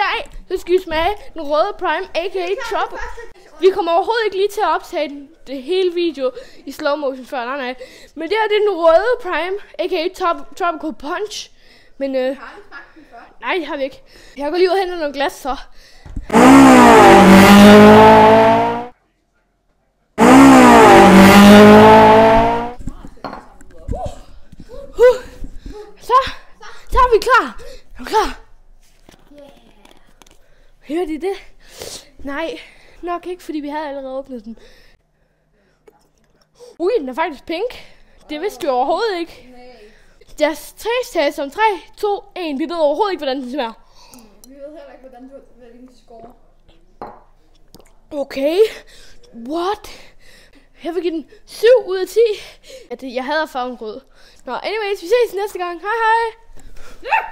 dag, så skal vi smage den røde Prime, a.k.a. Tropical. Vi kommer overhovedet ikke lige til at optage det hele video i slow motion før, nej. Men det her, det er den røde Prime, a.k.a. Tropical Punch. Men Har du smagt den før? nej, det har vi ikke. Jeg går lige ud og henter nogle glas, så. Så er vi klar. Er du klar? Hørte I det? Nej, nok ikke, fordi vi havde allerede åbnet den. Ui, den er faktisk pink. Det vidste vi overhovedet ikke. Jeg tager som 3, 2, 1. Vi ved overhovedet ikke, hvordan den smager. Vi ved heller ikke, hvordan den scorer. Okay. What? Jeg vil give den 7 ud af 10. Jeg hader farven rød. Nå, anyways, vi ses næste gang. Hej hej.